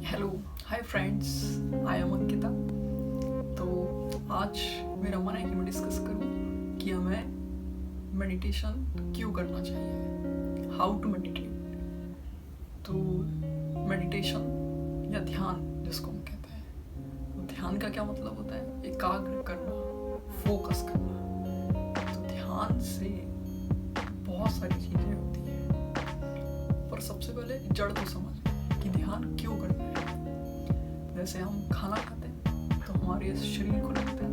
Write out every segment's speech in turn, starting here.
Hello, hi friends, I am Ankita. तो आज मेरा मन है कि मैं डिस्कस करूं कि हमें मेडिटेशन क्यों करना चाहिए, हाउ टू मेडिटेट। तो मेडिटेशन या ध्यान जिसको हम कहते हैं, तो ध्यान का क्या मतलब होता है? एकाग्र करना, फोकस करना। तो ध्यान से बहुत सारी चीज़ें होती हैं, पर सबसे पहले जड़ को समझ कि ध्यान क्यों करना है। जैसे हम खाना खाते हैं तो हमारे शरीर को लगता है,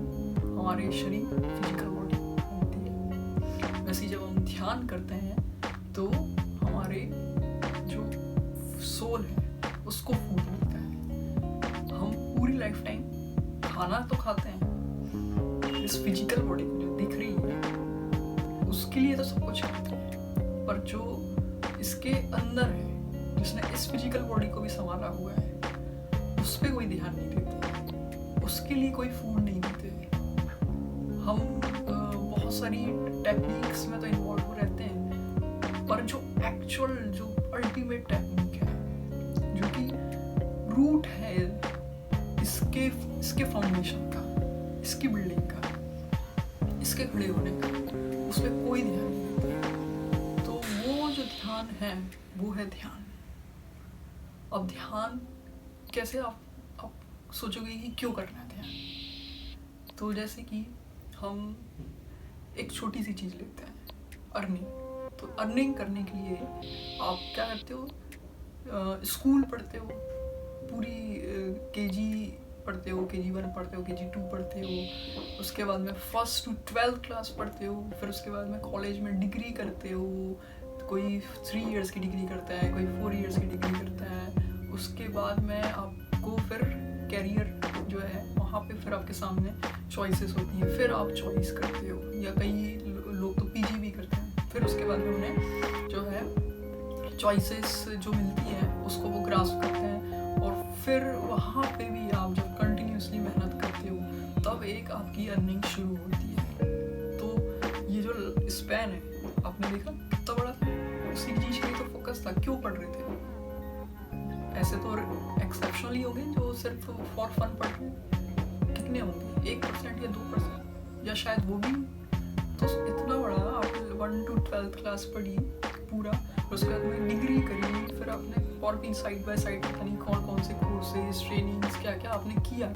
हमारे शरीर फिजिकल बॉडी बनती है। वैसे जब हम ध्यान करते हैं तो हमारे जो सोल है उसको फूड मिलता है। हम पूरी लाइफ टाइम खाना तो खाते हैं, इस फिजिकल बॉडी को जो दिख रही है उसके लिए तो सब कुछ करते हैं, पर जो इसके अंदर है, जिसने इस फिजिकल बॉडी को भी संभाला हुआ है, उस पर कोई ध्यान नहीं देते, उसके लिए कोई फूड नहीं देते। हम बहुत सारी टेक्निक्स में तो इन्वॉल्व रहते हैं, पर जो एक्चुअल, जो अल्टीमेट टेक्निक है, जो कि रूट है इसके फाउंडेशन का, इसकी बिल्डिंग का, इसके खड़े होने का, उस पर कोई ध्यान नहीं देता। तो वो जो ध्यान है वो है ध्यान। अब ध्यान कैसे आप सोचोगे कि क्यों करना है ध्यान? तो जैसे कि हम एक छोटी सी चीज़ लेते हैं, अर्निंग। तो अर्निंग करने के लिए आप क्या करते हो? स्कूल पढ़ते हो, पूरी केजी पढ़ते हो, केजी 1 पढ़ते हो, केजी 2 पढ़ते हो, उसके बाद में 1st to 12th क्लास पढ़ते हो, फिर उसके बाद में कॉलेज में डिग्री करते हो। कोई 3 इयर्स की डिग्री करता है, कोई 4 इयर्स की डिग्री करता है। उसके बाद में आपको फिर कैरियर जो है वहाँ पे फिर आपके सामने चॉइसेस होती हैं, फिर आप चॉइस करते हो, या कई लोग तो पीजी भी करते हैं। फिर उसके बाद में उन्हें जो है चॉइसेस जो मिलती हैं उसको वो ग्रास्प करते हैं, और फिर वहाँ पे भी आप जब कंटिन्यूसली मेहनत करते हो तब एक आपकी अर्निंग शुरू होती है। तो ये जो स्पैन है, आपने देखा कितना बड़ा था, उसी चीज़ के लिए तो फोकस था। क्यों पढ़ रहे थे? ऐसे तो एक्सेप्शनली होंगे जो सिर्फ फॉर फन पढ़ रहे हैं, कितने होंगे? 1% या 2%, या शायद वो भी। तो इतना बड़ा आपने 1 to 12th क्लास पढ़ी पूरा, उसके बाद में डिग्री करी, फिर आपने और भी साइड बाय साइड पता नहीं कौन से कोर्सेज, ट्रेनिंग्स, क्या क्या आपने किया,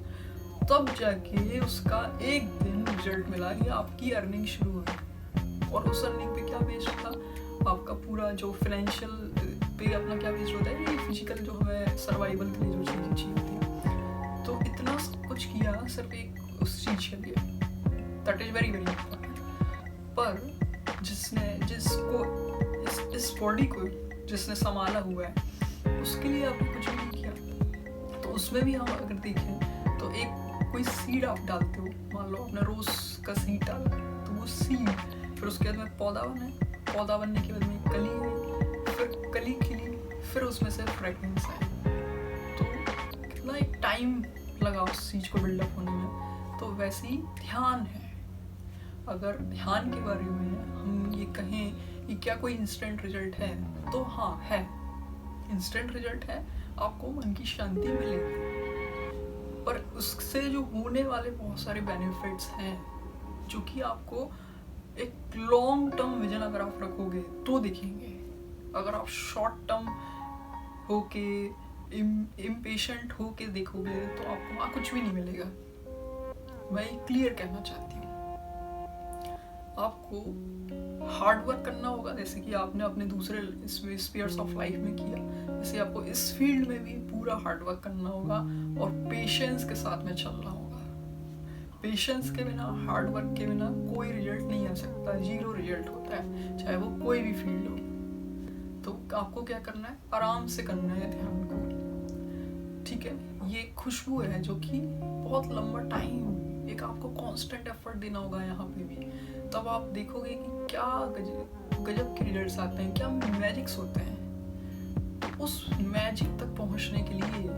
तब जाके उसका एक दिन रिजल्ट मिला कि आपकी अर्निंग शुरू हुई। और उस अर्निंग पे क्या बेस्ड था? आपका पूरा जो फाइनेंशियल पे अपना क्या बेस्ड होता है, ये फिजिकल जो हमें सर्वाइवल के लिए जो चीज़ें चाहिए होती है। तो इतना सब कुछ किया सिर्फ एक उस चीज़ के लिए, that is very very important. पर जिसको इस बॉडी को जिसने संभाला हुआ है, उसके लिए आपने कुछ भी नहीं किया। तो उसमें भी हम अगर देखें तो एक कोई सीड आप डालते हो, मान लो आपने रोज़ का सीड डाला, तो वो सीड फिर उसके बाद में पौधा बना, पौधा बनने के बाद में कली आई, फिर कली खिली, फिर उसमें से फ्रेगनेंस आए। तो कितना एक टाइम लगा उस चीज़ को बिल्डअप होने में। तो वैसे ही ध्यान है। अगर ध्यान के बारे में हम ये कहें कि क्या कोई इंस्टेंट रिजल्ट है, तो हाँ है, इंस्टेंट रिजल्ट है, आपको मन की शांति मिलेगी। पर उससे जो होने वाले बहुत सारे बेनिफिट्स हैं, जो कि आपको एक लॉन्ग टर्म विजन अगर आप रखोगे तो दिखेंगे। अगर आप शॉर्ट टर्म होके इम्पेशेंट होके देखोगे तो आपको वहाँ कुछ भी नहीं मिलेगा। मैं क्लियर कहना चाहती हूँ, आपको हार्ड वर्क करना होगा, जैसे कि आपने अपने दूसरे स्पेयर्स ऑफ लाइफ में किया, जैसे आपको इस फील्ड में भी पूरा हार्ड वर्क करना होगा, और पेशेंस के साथ में चलना होगा। पेशेंस के बिना, हार्ड वर्क के बिना कोई रिजल्ट नहीं आ सकता, 0 रिजल्ट होता है, चाहे वो कोई भी फील्ड हो। तो आपको क्या करना है? आराम से करना है ध्यान को, ठीक है? ये खुशबू है जो कि बहुत लंबा टाइम, एक आपको कांस्टेंट एफर्ट देना होगा यहाँ पे भी, तब आप देखोगे कि क्या गजब के रिजल्ट्स आते हैं, क्या मैजिक्स होते हैं। उस मैजिक तक पहुँचने के लिए,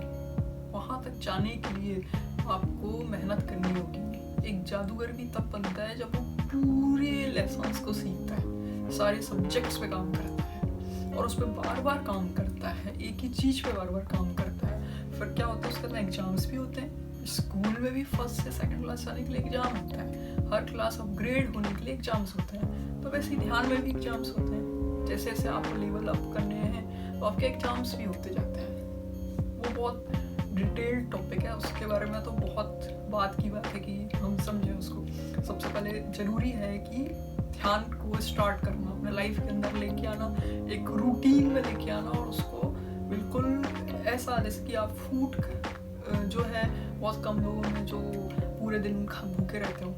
वहाँ तक जाने के लिए आपको मेहनत करनी होगी, एक जादूगर भी तब बनता है जब वो पूरे लेसन्स को सीखता है, सारे सब्जेक्ट्स पे काम करता है और उस पर बार बार काम करता है, एक ही चीज़ पे बार बार काम करता है। फिर क्या होता है, उसके अंदर एग्जाम्स भी होते हैं। स्कूल में भी फर्स्ट से सेकंड क्लास जाने के लिए एग्जाम होता है, हर क्लास अपग्रेड होने के लिए एग्जाम्स होते हैं। तो वैसे ही ध्यान में भी एग्जाम्स होते हैं, जैसे जैसे आपको लेवल अप करने हैं तो आपके एग्जाम्स भी होते जाते हैं। वो बहुत डिटेल्ड टॉपिक है, उसके बारे में तो बहुत बात की बात है कि हम समझें उसको। सबसे पहले ज़रूरी है कि ध्यान को स्टार्ट करना, अपने लाइफ के अंदर लेके आना, एक रूटीन में लेके आना और उसको बिल्कुल ऐसा जैसे कि आप फूड जो है बहुत कम लोगों में जो पूरे दिन भूखे रहते हो,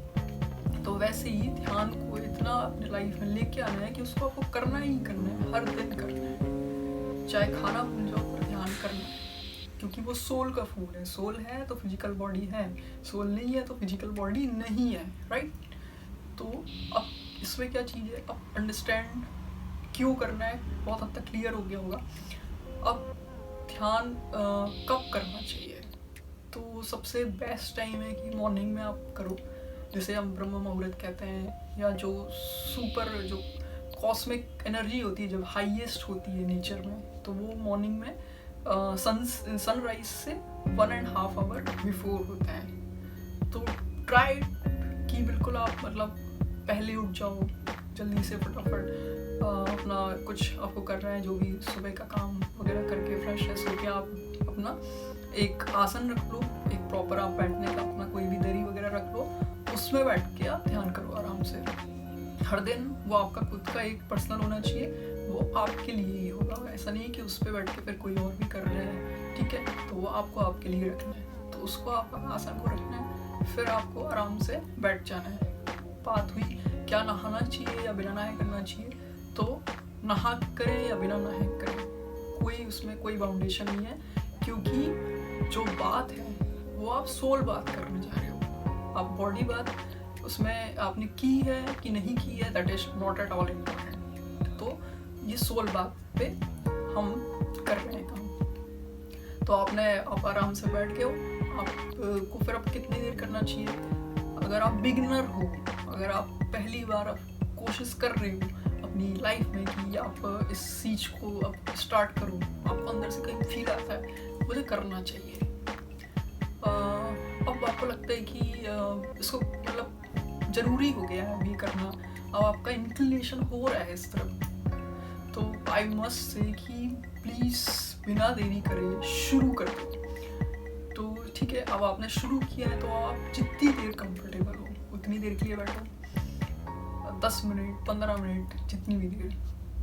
तो वैसे ही ध्यान को इतना अपने लाइफ में लेके आना है कि उसको आपको करना ही करना है, हर दिन करना है। चाहे खाना भूल जाओ पर ध्यान करना है, क्योंकि वो सोल का फूड है। सोल है तो फिजिकल बॉडी है, सोल नहीं है तो फिजिकल बॉडी नहीं है, राइट। तो अब इसमें क्या चीज़ है, अब अंडरस्टैंड क्यों करना है बहुत हद तक क्लियर हो गया होगा। अब ध्यान कब करना चाहिए, तो सबसे बेस्ट टाइम है कि मॉर्निंग में आप करो, जिसे हम ब्रह्म मुहूर्त कहते हैं, या जो सुपर जो कॉस्मिक एनर्जी होती है जब हाईएस्ट होती है नेचर में, तो वो मॉर्निंग में सनराइज से 1.5 आवर बिफोर होता है। तो ट्राई कि बिल्कुल आप मतलब पहले उठ जाओ जल्दी से, फटाफट अपना कुछ आपको करना है जो भी सुबह का काम वगैरह करके फ्रेश होके आप अपना एक आसन रख लो, एक प्रॉपर आप बैठने का अपना कोई भी दरी वगैरह रख लो, उसमें बैठ के आप ध्यान करो आराम से। हर दिन वो आपका खुद का एक पर्सनल होना चाहिए, वो आपके लिए ही होगा। ऐसा नहीं कि उस पर बैठ के फिर कोई और भी कर रहे हैं, ठीक है, तो वो आपको आपके लिए रखना है। तो उसको आप आसन को रखना है, फिर आपको आराम से बैठ जाना है। बात हुई क्या नहाना चाहिए या बिना नहाए करना चाहिए, तो नहा करें या बिना नहाए करें, कोई उसमें कोई बाउंडेशन नहीं है, क्योंकि जो बात है वो आप सोल बात करने जा रहे हो। आप बॉडी बात उसमें आपने की है कि नहीं की है, that is not at all important. तो ये सोल बात पे हम कर रहे हैं काम। तो आप आराम से बैठ गए हो, आपको फिर अब कितनी देर करना चाहिए। अगर आप बिगिनर हो, अगर आप पहली बार आप कोशिश कर रहे हो अपनी लाइफ में कि आप इस चीज़ को अब स्टार्ट करो, आपको अंदर से कहीं फील आता है मुझे करना चाहिए, अब आपको लगता है कि इसको मतलब ज़रूरी हो गया है अभी करना, अब आपका इंक्लिनेशन हो रहा है इस तरफ, तो आई मस्ट से कि प्लीज़ बिना देरी करे शुरू कर दो। तो ठीक है, अब आपने शुरू किया है तो आप जितनी देर कंफर्टेबल हो उतनी देर के लिए बैठो, 10 मिनट 15 मिनट जितनी भी देर,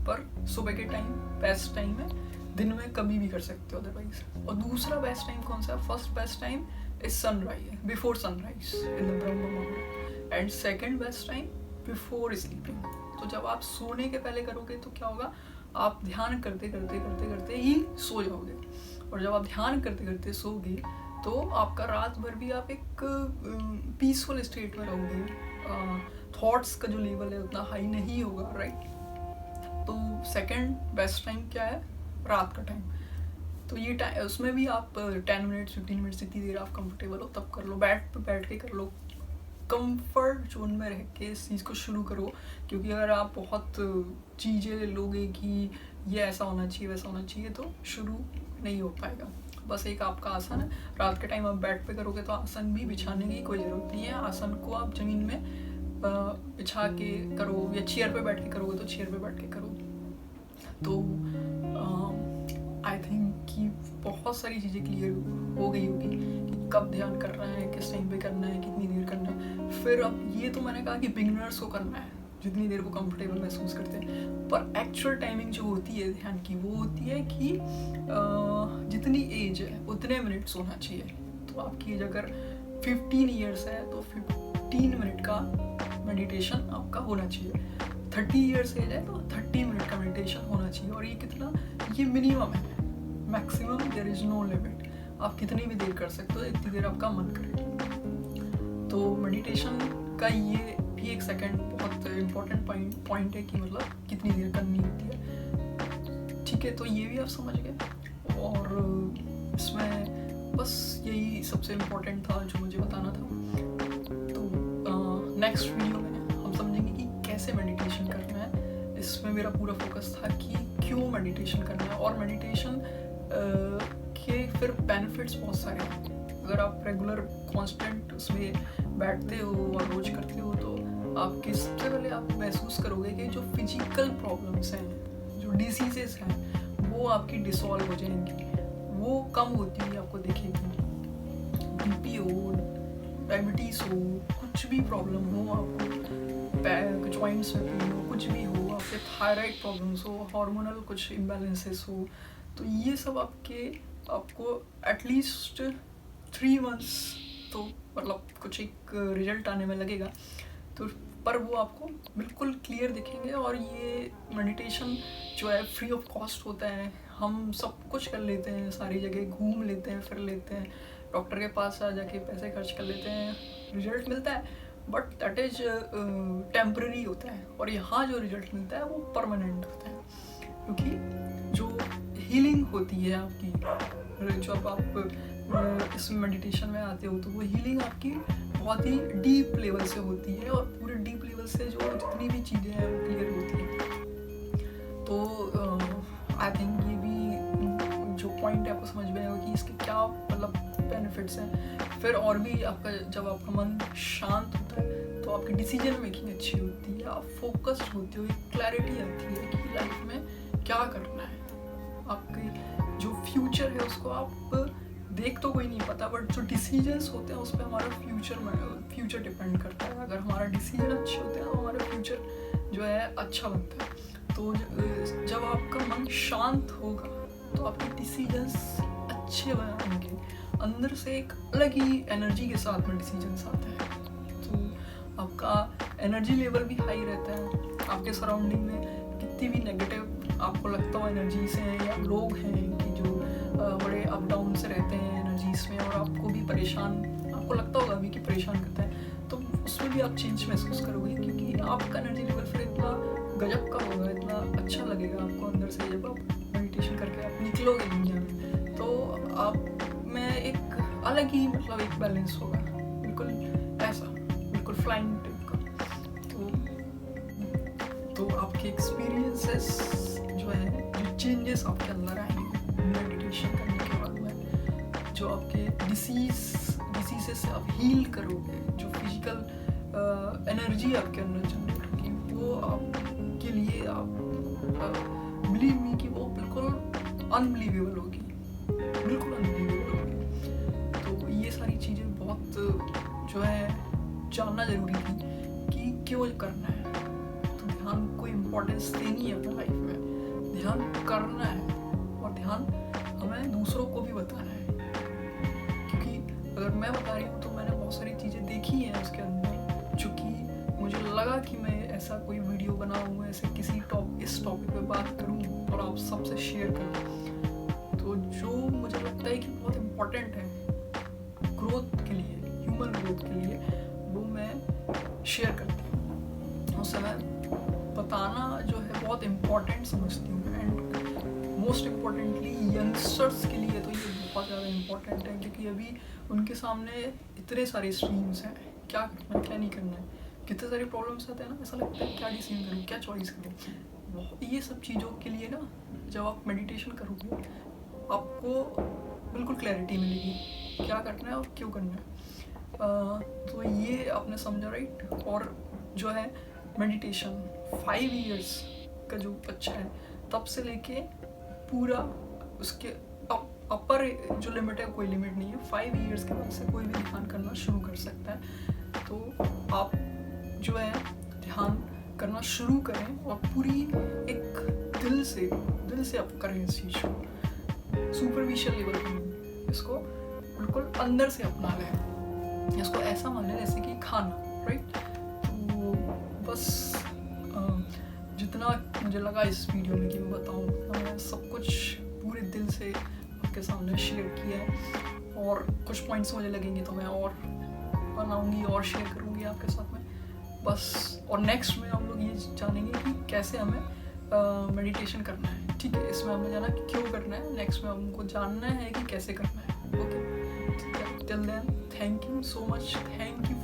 पर सुबह के टाइम बेस्ट टाइम है, दिन में कभी भी कर सकते हो अदरवाइज। और दूसरा बेस्ट टाइम कौन सा है, first best time is sunrise, before sunrise in the ब्रह्म मुहूर्त, and second best time before sleeping. तो जब आप सोने के पहले करोगे तो क्या होगा, आप ध्यान करते करते करते करते ही सो जाओगे, और जब आप ध्यान करते करते सोगे तो आपका रात भर भी आप एक पीसफुल स्टेट में रहोगे, थॉट्स का जो लेवल है उतना हाई नहीं होगा, राइट। तो सेकंड बेस्ट टाइम क्या है, रात का टाइम। तो ये टाइम उसमें भी आप 10 मिनट्स 15 मिनट्स जितनी देर आप कंफर्टेबल हो तब कर लो, बैठ के कर लो, कंफर्ट जोन में रह के इस चीज़ को शुरू करो। क्योंकि अगर आप बहुत चीज़ें लोगे कि ये ऐसा होना चाहिए वैसा होना चाहिए तो शुरू नहीं हो पाएगा। बस एक आपका आसन है, रात के टाइम आप बेड पे करोगे तो आसन भी बिछाने की कोई ज़रूरत नहीं है, आसन को आप ज़मीन में बिछा के करो, या चेयर पे बैठ के करोगे तो चेयर पे बैठ के करो। तो आई थिंक कि बहुत सारी चीज़ें क्लियर हो गई होगी कि कब ध्यान करना है, किस टाइम पे करना है, कितनी देर करना है। फिर अब ये तो मैंने कहा कि बिगिनर्स को करना है जितनी देर को कंफर्टेबल महसूस करते हैं, पर एक्चुअल टाइमिंग जो होती है ध्यान की वो होती है कि जितनी एज है उतने मिनट सोना चाहिए। तो आपकी एज अगर 15 ईयर्स है तो 15 मिनट का मेडिटेशन आपका होना चाहिए, 30 ईयर्स एज है तो 30 मिनट का मेडिटेशन होना चाहिए। और ये कितना, ये मिनिमम है, maximum there is no limit, आप कितनी भी देर कर सकते हो इतनी देर आपका मन करे। तो मेडिटेशन का ये भी एक सेकंड बहुत इम्पोर्टेंट पॉइंट है कि मतलब कितनी देर करनी होती है, ठीक है। तो ये भी आप समझ गए, और इसमें बस यही सबसे इम्पोर्टेंट था जो मुझे बताना था। तो नेक्स्ट वीडियो में हम समझेंगे कि कैसे मेडिटेशन करना है। इसमें मेरा पूरा फोकस था कि क्यों मेडिटेशन करना है, और मेडिटेशन के फिर बेनिफिट्स बहुत सारे हैं। अगर आप रेगुलर कांस्टेंट उसमें बैठते हो और रोज करते हो तो आपके सबसे पहले आप महसूस करोगे कि जो फिजिकल प्रॉब्लम्स हैं, जो डिसीजेस हैं, वो आपकी डिसॉल्व हो जाएंगी, वो कम होती हुई आपको दिखेगी। बीपी हो, डायबिटीज़ हो, कुछ भी प्रॉब्लम हो, आपको जॉइंट्स में पेन हो, कुछ भी हो, आपके थायराइड प्रॉब्लम्स हो, हार्मोनल कुछ इम्बैलेंसेस हो, तो ये सब आपको एटलीस्ट 3 months तो मतलब कुछ एक रिजल्ट आने में लगेगा, तो पर वो आपको बिल्कुल क्लियर दिखेंगे। और ये मेडिटेशन जो है फ्री ऑफ कॉस्ट होता है, हम सब कुछ कर लेते हैं, सारी जगह घूम लेते हैं, फिर लेते हैं, डॉक्टर के पास आ जाके पैसे खर्च कर लेते हैं, रिजल्ट मिलता है, बट दैट इज टेम्पररी होता है। और यहाँ जो रिजल्ट मिलता है वो परमानेंट होता है, क्योंकि जो हीलिंग होती है आपकी, जब आप इस मेडिटेशन में आते हो तो वो हीलिंग आपकी बहुत ही डीप लेवल से होती है, और पूरे डीप लेवल से जो जितनी भी चीज़ें हैं वो क्लियर होती हैं। तो आई थिंक ये भी जो पॉइंट है आपको समझ में आएगा कि इसके क्या मतलब बेनिफिट्स हैं। फिर और भी आपका जब आपका मन शांत होता है तो आपकी डिसीजन मेकिंग अच्छी होती है, आप फोकस्ड होते हो, एक क्लैरिटी आती है कि लाइफ में क्या करना है। आपके जो फ्यूचर है उसको आप देख तो कोई नहीं पता, बट जो डिसीजंस होते हैं उस पर हमारा फ्यूचर डिपेंड करता है। अगर हमारा डिसीजन अच्छे होते हैं तो हमारा फ्यूचर जो है अच्छा बनता है। तो जब आपका मन शांत होगा तो आपके डिसीजंस अच्छे बनेंगे, अंदर से एक अलग ही एनर्जी के साथ में डिसीजंस आते हैं, तो आपका एनर्जी लेवल भी हाई रहता है। आपके सराउंडिंग में कितनी भी नेगेटिव आपको लगता हो एनर्जीज हैं या लोग हैं कि जो बड़े अप डाउन से रहते हैं एनर्जीज में, और आपको भी आपको लगता होगा भी कि परेशान करता है, तो उसमें भी आप चेंज महसूस करोगे, क्योंकि आपका एनर्जी लेवल फिर इतना गजब का होगा, इतना अच्छा लगेगा आपको अंदर से। जब आप मेडिटेशन करके आप निकलोगे दुनिया में तो आप में एक अलग ही मतलब एक बैलेंस होगा, बिल्कुल ऐसा, बिल्कुल फ्लाइंग टाइप का। तो आपके एक्सपीरियंसेस जो है, जो चेंजेस आपके अंदर आएंगे मेडिटेशन करने के बाद में, जो आपके डिसीजेस से आप हील करोगे, जो फिजिकल एनर्जी आपके अंदर जनरेट होगी, वो आपके लिए आप बिलीव मी कि वो बिल्कुल अनबिलीवेबल होगी, बिल्कुल अनबिलीवेबल होगी। तो ये सारी चीज़ें बहुत जो है जानना ज़रूरी थी कि क्यों करना है। तो ध्यान को इम्पोर्टेंस देनी है अपनी लाइफ में, ध्यान करना है, और ध्यान हमें दूसरों को भी बताना है, क्योंकि अगर मैं बता रही हूँ तो मैंने बहुत सारी चीज़ें देखी हैं उसके अंदर, जो कि मुझे लगा कि मैं ऐसा कोई वीडियो बनाऊँ, ऐसे किसी इस टॉपिक पे बात करूँ और आप सबसे शेयर करूँ। तो जो मुझे लगता है कि बहुत इम्पोर्टेंट है ग्रोथ के लिए, ह्यूमन ग्रोथ के लिए, वो मैं शेयर करती हूँ, उसे मैं बताना जो है बहुत इम्पोर्टेंट समझती हूँ। एंड मोस्ट इम्पोर्टेंटली यंगस्टर्स के लिए तो ये बहुत ज़्यादा इम्पोर्टेंट है, क्योंकि अभी उनके सामने इतने सारे स्ट्रीम्स हैं, क्या करना है क्या नहीं करना है, कितने सारे प्रॉब्लम्स आते हैं ना, ऐसा लगता है क्या डिसीजन करूँ, क्या चॉइस करूँ। ये सब चीज़ों के लिए ना जब आप मेडिटेशन करोगे आपको बिल्कुल क्लैरिटी मिलेगी क्या करना है और क्यों करना है। तो ये आपने समझा, राइट। और जो है मेडिटेशन 5 years का जो बच्चा है तब से लेके पूरा उसके अपर जो लिमिट है, कोई लिमिट नहीं है, 5 years के बाद से कोई भी ध्यान करना शुरू कर सकता है। तो आप जो है ध्यान करना शुरू करें और पूरी एक दिल से आप करें इस चीज़ को, सुपरफिशियल लेवल पर इसको बिल्कुल अंदर से अपना लें, इसको ऐसा माने जैसे कि खाना, राइट। तो बस जितना मुझे लगा इस वीडियो में कि मैं बताऊँ, मैं सब कुछ पूरे दिल से आपके सामने शेयर किया है, और कुछ पॉइंट्स मुझे लगेंगे तो मैं और बनाऊंगी और शेयर करूँगी आपके साथ में बस। और नेक्स्ट में हम लोग ये जानेंगे कि कैसे हमें मेडिटेशन करना है, ठीक है। इसमें हमें जाना कि क्यों करना है, नेक्स्ट में हमको जानना है कि कैसे करना है, okay. Till then, thank you so much, thank you